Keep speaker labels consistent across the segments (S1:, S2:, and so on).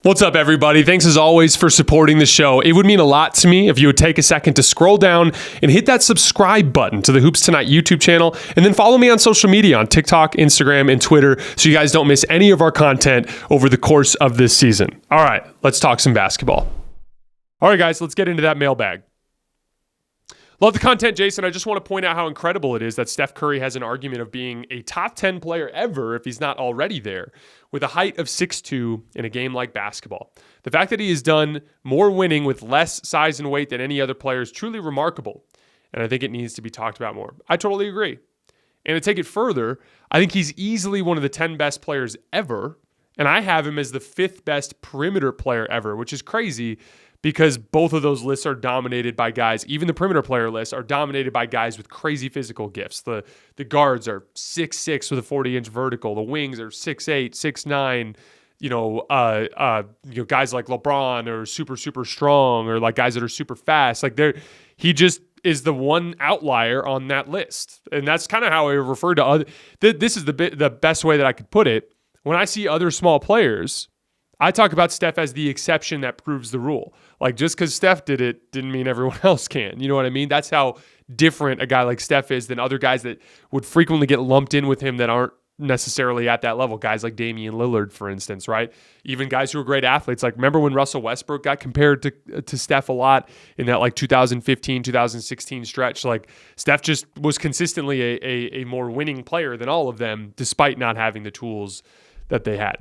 S1: What's up, everybody? Thanks as always for supporting the show. It would mean a lot to me if you would take a second to scroll down and hit that subscribe button to the Hoops Tonight YouTube channel, and then follow me on social media on TikTok, Instagram, and Twitter so you guys don't miss any of our content over the course of this season. All right, let's talk some basketball. All right, guys, let's get into that mailbag. Love the content, Jason. I just want to point out how incredible it is that Steph Curry has an argument of being a top 10 player ever if he's not already there, with a height of 6'2" in a game like basketball. The fact that he has done more winning with less size and weight than any other player is truly remarkable, and I think it needs to be talked about more. I totally agree. And to take it further, I think he's easily one of the 10 best players ever, and I have him as the 5th best perimeter player ever, which is crazy because both of those lists are dominated by guys, even the perimeter player lists are dominated by guys with crazy physical gifts. The guards are 6'6" with a 40-inch vertical. The wings are 6'8", 6'9", guys like LeBron are super, super strong, or like guys that are super fast. He just is the one outlier on that list. And that's kind of how I refer to other. This is the best way that I could put it. When I see other small players, I talk about Steph as the exception that proves the rule. Like, just because Steph did it didn't mean everyone else can. You know what I mean? That's how different a guy like Steph is than other guys that would frequently get lumped in with him that aren't necessarily at that level. Guys like Damian Lillard, for instance, right? Even guys who are great athletes. Like, remember when Russell Westbrook got compared to Steph a lot in that like 2015, 2016 stretch? Like, Steph just was consistently a more winning player than all of them, despite not having the tools that they had.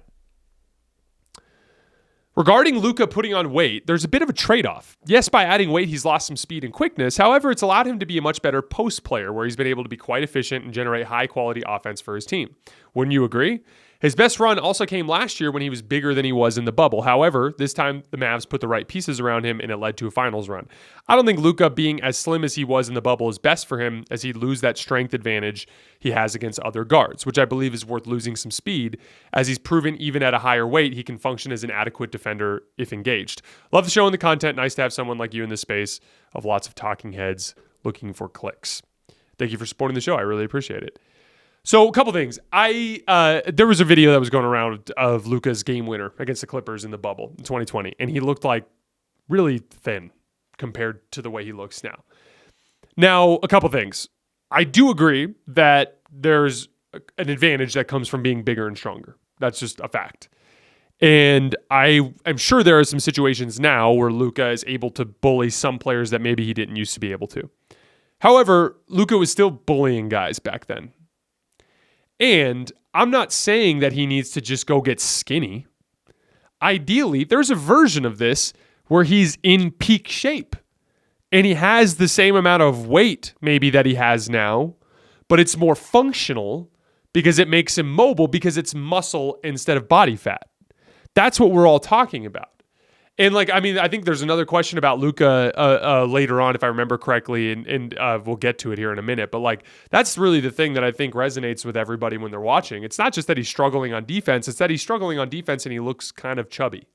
S1: Regarding Luka putting on weight, there's a bit of a trade-off. Yes, by adding weight, he's lost some speed and quickness. However, it's allowed him to be a much better post player where he's been able to be quite efficient and generate high-quality offense for his team. Wouldn't you agree? His best run also came last year when he was bigger than he was in the bubble. However, this time the Mavs put the right pieces around him and it led to a finals run. I don't think Luka being as slim as he was in the bubble is best for him, as he'd lose that strength advantage he has against other guards, which I believe is worth losing some speed, as he's proven even at a higher weight he can function as an adequate defender if engaged. Love the show and the content. Nice to have someone like you in the space of lots of talking heads looking for clicks. Thank you for supporting the show. I really appreciate it. So a couple things. There was a video that was going around of Luka's game winner against the Clippers in the bubble in 2020, and he looked like really thin compared to the way he looks now. Now, a couple things. I do agree that there's an advantage that comes from being bigger and stronger. That's just a fact. And I'm sure there are some situations now where Luka is able to bully some players that maybe he didn't used to be able to. However, Luka was still bullying guys back then. And I'm not saying that he needs to just go get skinny. Ideally, there's a version of this where he's in peak shape and he has the same amount of weight maybe that he has now, but it's more functional because it makes him mobile because it's muscle instead of body fat. That's what we're all talking about. And I think there's another question about Luka later on, if I remember correctly, and we'll get to it here in a minute. But that's really the thing that I think resonates with everybody when they're watching. It's not just that he's struggling on defense; it's that he's struggling on defense and he looks kind of chubby.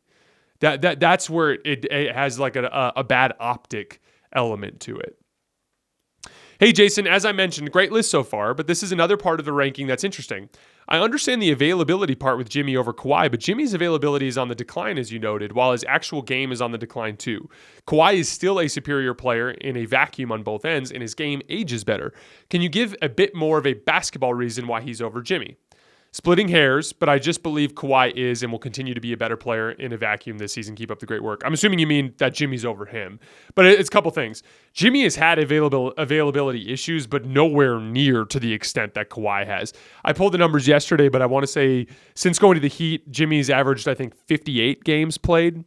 S1: That's where it has like a bad optic element to it. Hey, Jason, as I mentioned, great list so far, but this is another part of the ranking that's interesting. I understand the availability part with Jimmy over Kawhi, but Jimmy's availability is on the decline, as you noted, while his actual game is on the decline too. Kawhi is still a superior player in a vacuum on both ends, and his game ages better. Can you give a bit more of a basketball reason why he's over Jimmy? Splitting hairs, but I just believe Kawhi is and will continue to be a better player in a vacuum this season. Keep up the great work. I'm assuming you mean that Jimmy's over him. But it's a couple things. Jimmy has had availability issues, but nowhere near to the extent that Kawhi has. I pulled the numbers yesterday, but I want to say since going to the Heat, Jimmy's averaged, I think, 58 games played.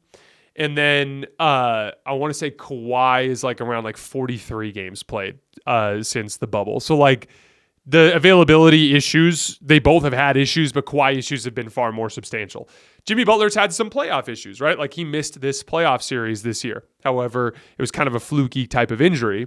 S1: And then I want to say Kawhi is around 43 games played since the bubble. So the availability issues, they both have had issues, but Kawhi issues have been far more substantial. Jimmy Butler's had some playoff issues, right? He missed this playoff series this year. However, it was kind of a fluky type of injury.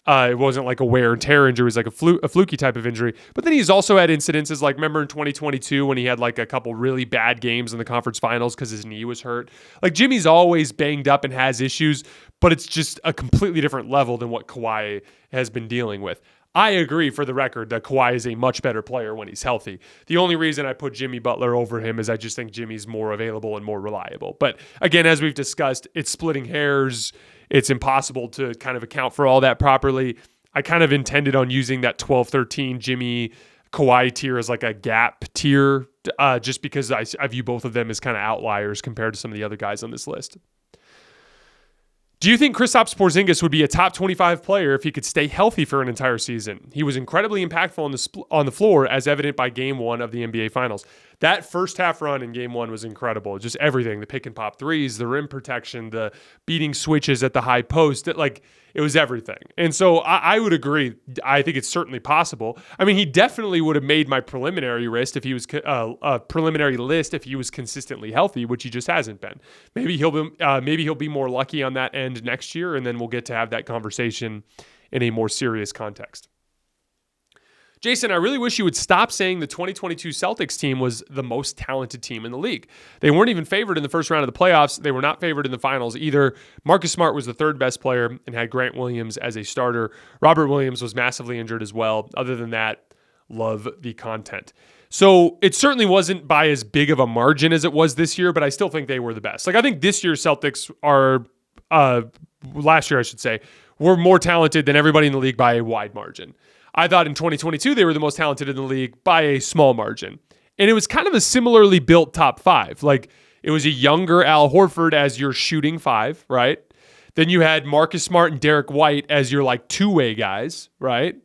S1: It wasn't like a wear and tear injury. It was a fluky type of injury. But then he's also had incidences remember in 2022 when he had a couple really bad games in the conference finals because his knee was hurt. Jimmy's always banged up and has issues, but it's just a completely different level than what Kawhi has been dealing with. I agree, for the record, that Kawhi is a much better player when he's healthy. The only reason I put Jimmy Butler over him is I just think Jimmy's more available and more reliable. But again, as we've discussed, it's splitting hairs. It's impossible to kind of account for all that properly. I kind of intended on using that 12-13 Jimmy Kawhi tier as like a gap tier, just because I view both of them as kind of outliers compared to some of the other guys on this list. Do you think Kristaps Porzingis would be a top 25 player if he could stay healthy for an entire season? He was incredibly impactful on the floor, as evident by Game 1 of the NBA Finals. That first half run in Game 1 was incredible. Just everything, the pick and pop threes, the rim protection, the beating switches at the high post. It was everything. And so I would agree. I think it's certainly possible. I mean, he definitely would have made my preliminary list if he was consistently healthy, which he just hasn't been. Maybe he'll be more lucky on that end next year, and then we'll get to have that conversation in a more serious context. Jason, I really wish you would stop saying the 2022 Celtics team was the most talented team in the league. They weren't even favored in the first round of the playoffs. They were not favored in the finals either. Marcus Smart was the third best player and had Grant Williams as a starter. Robert Williams was massively injured as well. Other than that, love the content. So it certainly wasn't by as big of a margin as it was this year, but I still think they were the best. Like, I think this year's Celtics last year I should say, were more talented than everybody in the league by a wide margin. I thought in 2022 they were the most talented in the league by a small margin. And it was kind of a similarly built top five. Like, it was a younger Al Horford as your shooting five, right? Then you had Marcus Smart and Derek White as your like two-way guys, right?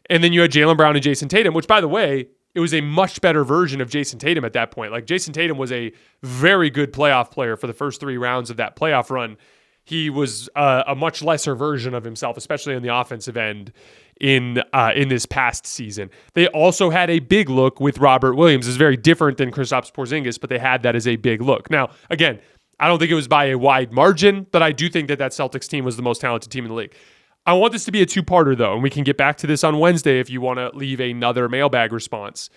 S1: And then you had Jaylen Brown and Jason Tatum, which, by the way, it was a much better version of Jason Tatum at that point. Like, Jason Tatum was a very good playoff player for the first 3 rounds of that playoff run. He was a much lesser version of himself, especially on the offensive end in this past season. They also had a big look with Robert Williams. It's very different than Kristaps Porzingis, but they had that as a big look. Now, again, I don't think it was by a wide margin, but I do think that Celtics team was the most talented team in the league. I want this to be a two-parter, though, and we can get back to this on Wednesday if you want to leave another mailbag response.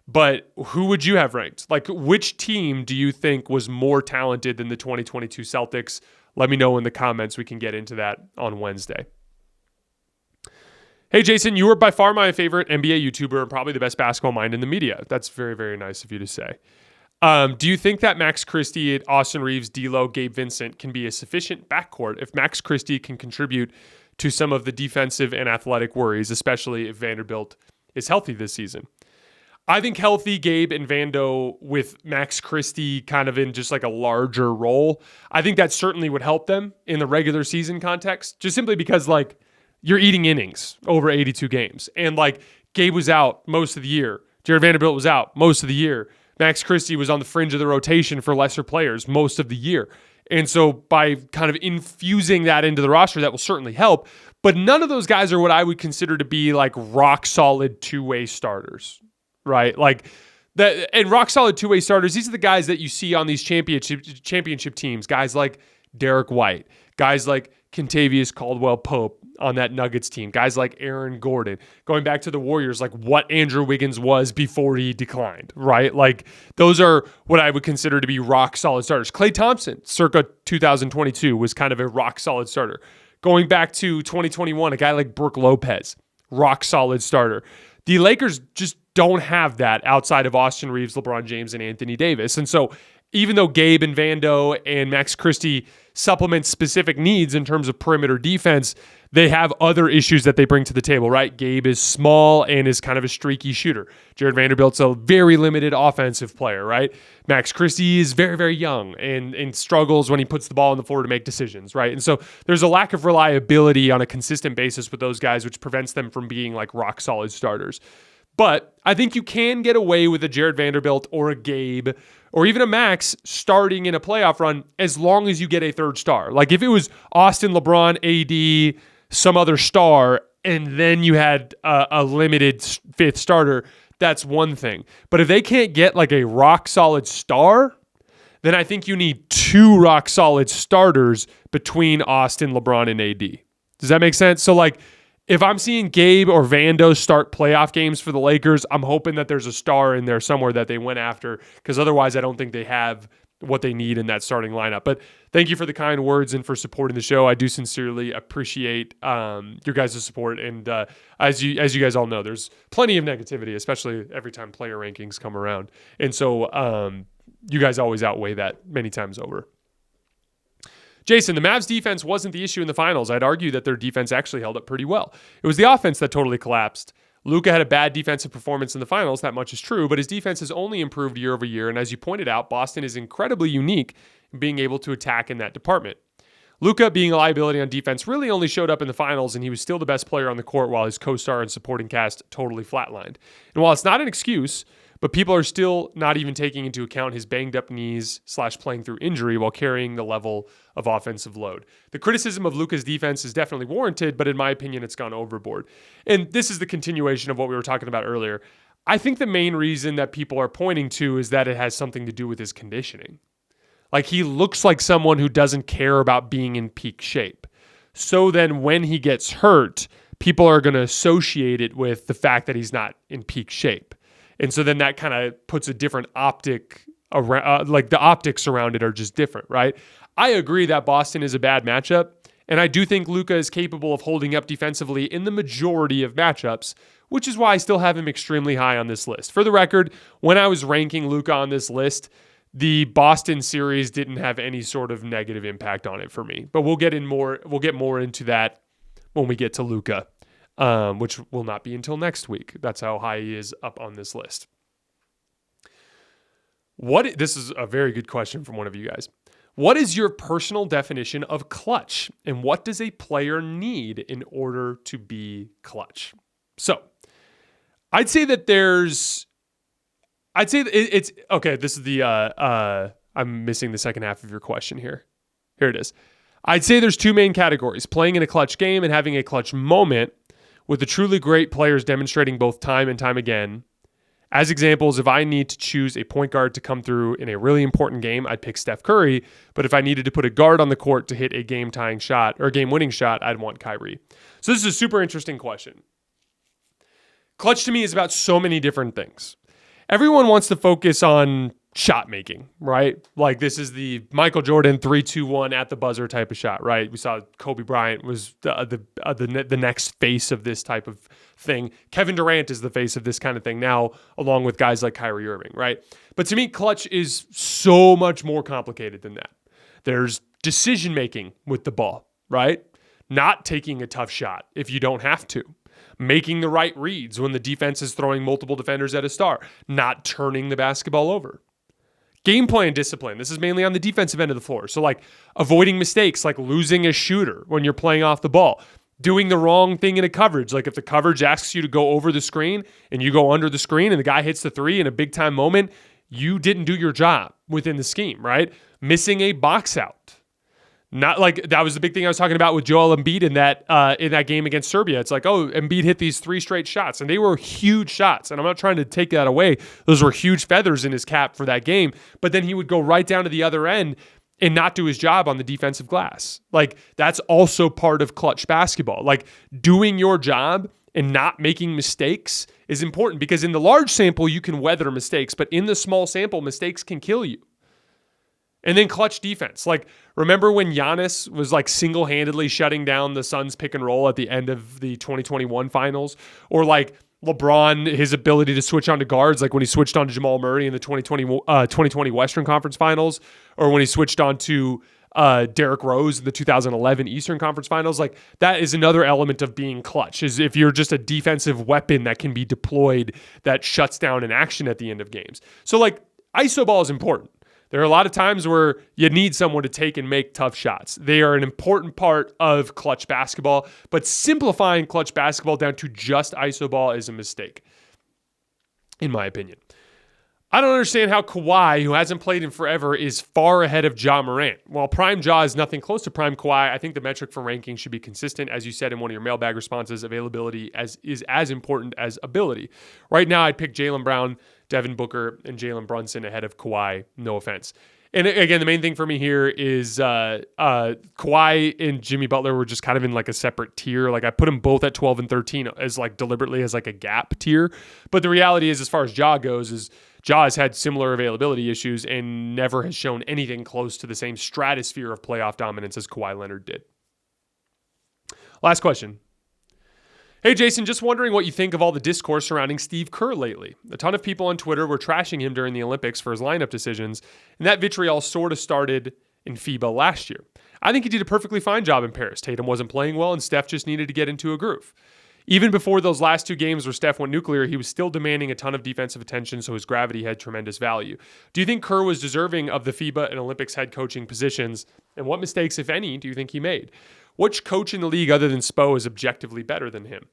S1: But who would you have ranked? Like, which team do you think was more talented than the 2022 Celtics? Let me know in the comments. We can get into that on Wednesday. Hey, Jason, you were by far my favorite NBA YouTuber and probably the best basketball mind in the media. That's very, very nice of you to say. Do you think that Max Christie, Austin Reeves, D'Lo, Gabe Vincent can be a sufficient backcourt if Max Christie can contribute to some of the defensive and athletic worries, especially if Vanderbilt is healthy this season? I think healthy Gabe and Vando with Max Christie kind of in just like a larger role, I think that certainly would help them in the regular season context, just simply because like you're eating innings over 82 games. And like Gabe was out most of the year. Jared Vanderbilt was out most of the year. Max Christie was on the fringe of the rotation for lesser players most of the year. And so by kind of infusing that into the roster, that will certainly help. But none of those guys are what I would consider to be like rock solid two-way starters. Right? Like that, and rock solid two-way starters, these are the guys that you see on these championship teams. Guys like Derek White, guys like Kentavious Caldwell-Pope on that Nuggets team, guys like Aaron Gordon, going back to the Warriors, like what Andrew Wiggins was before he declined, right? Like those are what I would consider to be rock solid starters. Klay Thompson, circa 2022, was kind of a rock solid starter. Going back to 2021, a guy like Brook Lopez, rock solid starter. The Lakers just don't have that outside of Austin Reeves, LeBron James, and Anthony Davis. And so even though Gabe and Vando and Max Christie supplement specific needs in terms of perimeter defense, they have other issues that they bring to the table, right? Gabe is small and is kind of a streaky shooter. Jared Vanderbilt's a very limited offensive player, right? Max Christie is very, very young and struggles when he puts the ball on the floor to make decisions, right? And so there's a lack of reliability on a consistent basis with those guys, which prevents them from being like rock solid starters. But I think you can get away with a Jared Vanderbilt or a Gabe or even a Max starting in a playoff run as long as you get a third star. Like if it was Austin, LeBron, AD, some other star, and then you had a limited fifth starter, that's one thing. But if they can't get like a rock solid star, then I think you need 2 rock solid starters between Austin, LeBron, and AD. Does that make sense? So like, if I'm seeing Gabe or Vando start playoff games for the Lakers, I'm hoping that there's a star in there somewhere that they went after, because otherwise I don't think they have what they need in that starting lineup. But thank you for the kind words and for supporting the show. I do sincerely appreciate your guys' support. And as you guys all know, there's plenty of negativity, especially every time player rankings come around. And so you guys always outweigh that many times over. Jason, the Mavs defense wasn't the issue in the finals. I'd argue that their defense actually held up pretty well. It was the offense that totally collapsed. Luka had a bad defensive performance in the finals, that much is true, but his defense has only improved year over year, and as you pointed out, Boston is incredibly unique in being able to attack in that department. Luka, being a liability on defense, really only showed up in the finals, and he was still the best player on the court while his co-star and supporting cast totally flatlined. And while it's not an excuse, but people are still not even taking into account his banged up knees / playing through injury while carrying the level of offensive load. The criticism of Luka's defense is definitely warranted, but in my opinion, it's gone overboard. And this is the continuation of what we were talking about earlier. I think the main reason that people are pointing to is that it has something to do with his conditioning. Like, he looks like someone who doesn't care about being in peak shape. So then when he gets hurt, people are going to associate it with the fact that he's not in peak shape. And so then that kind of puts a different optic around, like the optics around it are just different, right? I agree that Boston is a bad matchup, and I do think Luka is capable of holding up defensively in the majority of matchups, which is why I still have him extremely high on this list. For the record, when I was ranking Luka on this list, the Boston series didn't have any sort of negative impact on it for me. But we'll get more into that when we get to Luka. Which will not be until next week. That's how high he is up on this list. This is a very good question from one of you guys. What is your personal definition of clutch, and what does a player need in order to be clutch? So, I'd say it's okay. This is I'm missing the second half of your question here. Here it is. I'd say there's two main categories: playing in a clutch game and having a clutch moment, with the truly great players demonstrating both time and time again. As examples, if I need to choose a point guard to come through in a really important game, I'd pick Steph Curry. But if I needed to put a guard on the court to hit a game-tying shot or a game-winning shot, I'd want Kyrie. So this is a super interesting question. Clutch to me is about so many different things. Everyone wants to focus on shot making, right? Like, this is the Michael Jordan 3-2-1 at the buzzer type of shot, right? We saw Kobe Bryant was the next face of this type of thing. Kevin Durant is the face of this kind of thing now, along with guys like Kyrie Irving, right? But to me, clutch is so much more complicated than that. There's decision making with the ball, right? Not taking a tough shot if you don't have to. Making the right reads when the defense is throwing multiple defenders at a star. Not turning the basketball over. Game plan discipline. This is mainly on the defensive end of the floor. So like avoiding mistakes, like losing a shooter when you're playing off the ball. Doing the wrong thing in a coverage. Like if the coverage asks you to go over the screen and you go under the screen and the guy hits the three in a big time moment, you didn't do your job within the scheme, right? Missing a box out. Not like that was the big thing I was talking about with Joel Embiid in that game against Serbia. It's like, oh, Embiid hit these 3 straight shots, and they were huge shots. And I'm not trying to take that away. Those were huge feathers in his cap for that game. But then he would go right down to the other end and not do his job on the defensive glass. Like, that's also part of clutch basketball. Like, doing your job and not making mistakes is important, because in the large sample, you can weather mistakes, but in the small sample, mistakes can kill you. And then clutch defense. Like, remember when Giannis was like single-handedly shutting down the Suns pick and roll at the end of the 2021 finals? Or like LeBron, his ability to switch on to guards, like when he switched on to Jamal Murray in the 2020 Western Conference Finals, or when he switched on to Derrick Rose in the 2011 Eastern Conference Finals. Like, that is another element of being clutch, is if you're just a defensive weapon that can be deployed that shuts down an action at the end of games. So like, iso ball is important. There are a lot of times where you need someone to take and make tough shots. They are an important part of clutch basketball, but simplifying clutch basketball down to just iso ball is a mistake, in my opinion. I don't understand how Kawhi, who hasn't played in forever, is far ahead of Ja Morant. While prime Ja is nothing close to prime Kawhi, I think the metric for ranking should be consistent. As you said in one of your mailbag responses, availability is as important as ability. Right now, I'd pick Jaylen Brown, Devin Booker, and Jalen Brunson ahead of Kawhi. No offense. And again, the main thing for me here is Kawhi and Jimmy Butler were just kind of in like a separate tier. Like, I put them both at 12 and 13 as like deliberately as like a gap tier. But the reality is, as far as Ja goes, is Ja has had similar availability issues and never has shown anything close to the same stratosphere of playoff dominance as Kawhi Leonard did. Last question. Hey, Jason, just wondering what you think of all the discourse surrounding Steve Kerr lately. A ton of people on Twitter were trashing him during the Olympics for his lineup decisions, and that vitriol sort of started in FIBA last year. I think he did a perfectly fine job in Paris. Tatum wasn't playing well, and Steph just needed to get into a groove. Even before those last 2 games where Steph went nuclear, he was still demanding a ton of defensive attention, so his gravity had tremendous value. Do you think Kerr was deserving of the FIBA and Olympics head coaching positions, and what mistakes, if any, do you think he made? Which coach in the league other than Spo is objectively better than him?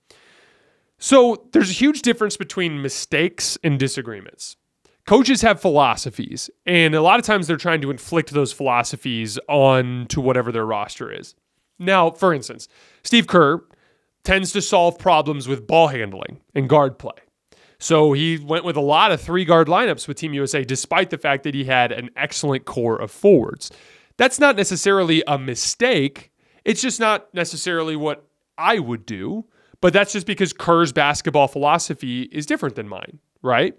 S1: So there's a huge difference between mistakes and disagreements. Coaches have philosophies, and a lot of times they're trying to inflict those philosophies onto whatever their roster is. Now, for instance, Steve Kerr tends to solve problems with ball handling and guard play. So he went with a lot of 3-guard lineups with Team USA, despite the fact that he had an excellent core of forwards. That's not necessarily a mistake. It's just not necessarily what I would do, but that's just because Kerr's basketball philosophy is different than mine, right?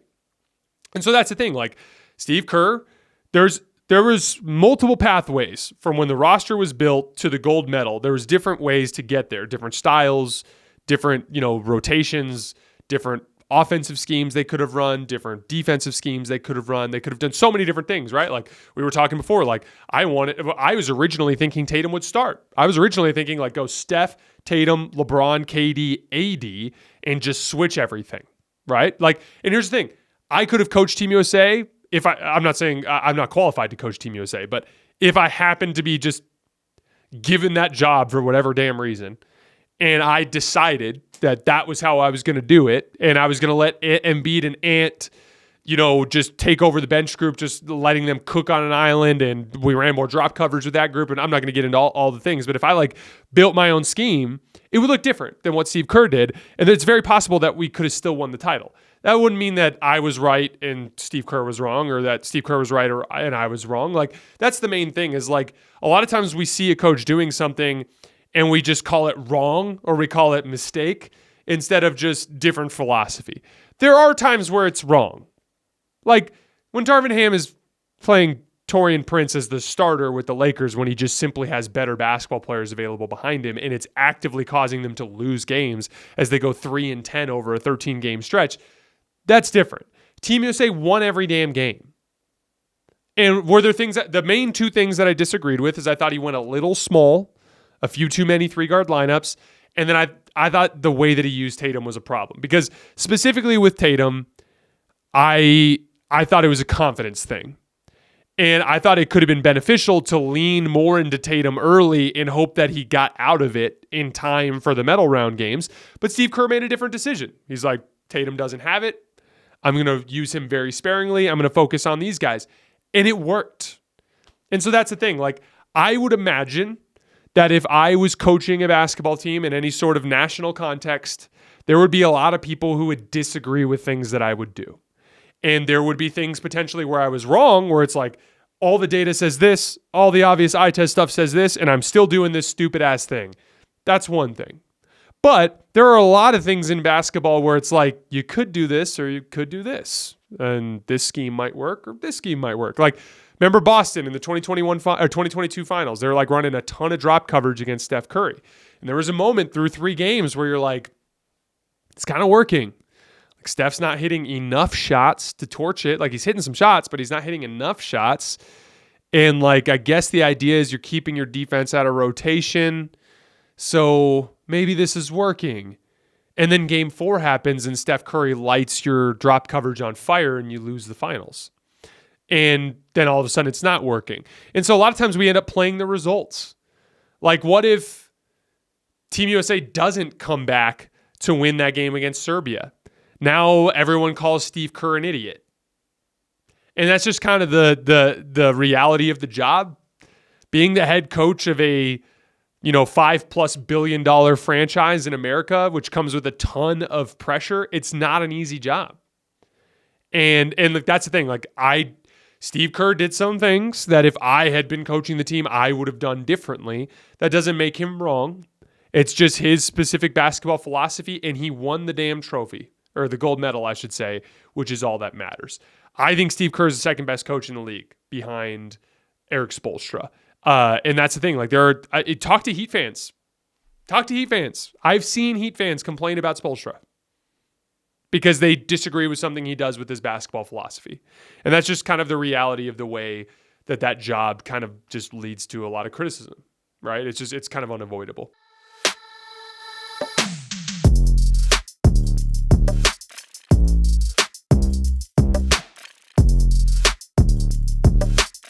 S1: And so that's the thing. Like Steve Kerr, there was multiple pathways from when the roster was built to the gold medal. There was different ways to get there, different styles, different, rotations, different offensive schemes they could have run, different defensive schemes they could have run. They could have done so many different things, right? Like we were talking before, like I was originally thinking Tatum would start. I was originally thinking like go Steph, Tatum, LeBron, KD, AD, and just switch everything, right? Like, and here's the thing. I could have coached Team USA I'm not saying I'm not qualified to coach Team USA, but if I happened to be just given that job for whatever damn reason, and I decided that was how I was going to do it, and I was going to let Embiid and Ant, just take over the bench group, just letting them cook on an island, and we ran more drop coverage with that group, and I'm not going to get into all the things, but if I built my own scheme, it would look different than what Steve Kerr did, and it's very possible that we could have still won the title. That wouldn't mean that I was right and Steve Kerr was wrong, or that Steve Kerr was right and I was wrong. Like, that's the main thing is like a lot of times we see a coach doing something and we just call it wrong or we call it mistake instead of just different philosophy. There are times where it's wrong. Like when Darvin Ham is playing Taurean Prince as the starter with the Lakers when he just simply has better basketball players available behind him and it's actively causing them to lose games as they go 3-10 over a 13-game stretch. That's different. Team USA won every damn game. And were there things the main 2 things that I disagreed with is I thought he went a little small, a few too many 3-guard lineups, and then I thought the way that he used Tatum was a problem. Because specifically with Tatum, I thought it was a confidence thing. And I thought it could have been beneficial to lean more into Tatum early and hope that he got out of it in time for the medal round games. But Steve Kerr made a different decision. He's like, Tatum doesn't have it. I'm going to use him very sparingly. I'm going to focus on these guys. And it worked. And so that's the thing. Like, I would imagine that if I was coaching a basketball team in any sort of national context, there would be a lot of people who would disagree with things that I would do. And there would be things potentially where I was wrong, where it's like, all the data says this, all the obvious eye test stuff says this, and I'm still doing this stupid ass thing. That's one thing. But there are a lot of things in basketball where it's like, you could do this or you could do this. And this scheme might work or this scheme might work. Like, remember Boston in the 2022 finals? They were like running a ton of drop coverage against Steph Curry. And there was a moment through 3 games where you're like, it's kind of working. Like, Steph's not hitting enough shots to torch it. Like, he's hitting some shots, but he's not hitting enough shots. And like, I guess the idea is you're keeping your defense out of rotation. So maybe this is working. And then game 4 happens and Steph Curry lights your drop coverage on fire and you lose the finals. And then all of a sudden it's not working. And so a lot of times we end up playing the results. Like, what if Team USA doesn't come back to win that game against Serbia? Now everyone calls Steve Kerr an idiot. And that's just kind of the reality of the job. Being the head coach of a $5+ billion franchise in America, which comes with a ton of pressure, it's not an easy job. And like, that's the thing. Like, Steve Kerr did some things that if I had been coaching the team, I would have done differently. That doesn't make him wrong. It's just his specific basketball philosophy, and he won the damn trophy, or the gold medal, I should say, which is all that matters. I think Steve Kerr is the second best coach in the league behind Eric Spoelstra. And that's the thing. Like talk to Heat fans. Talk to Heat fans. I've seen Heat fans complain about Spoelstra because they disagree with something he does with his basketball philosophy. And that's just kind of the reality of the way that job kind of just leads to a lot of criticism, right? It's kind of unavoidable.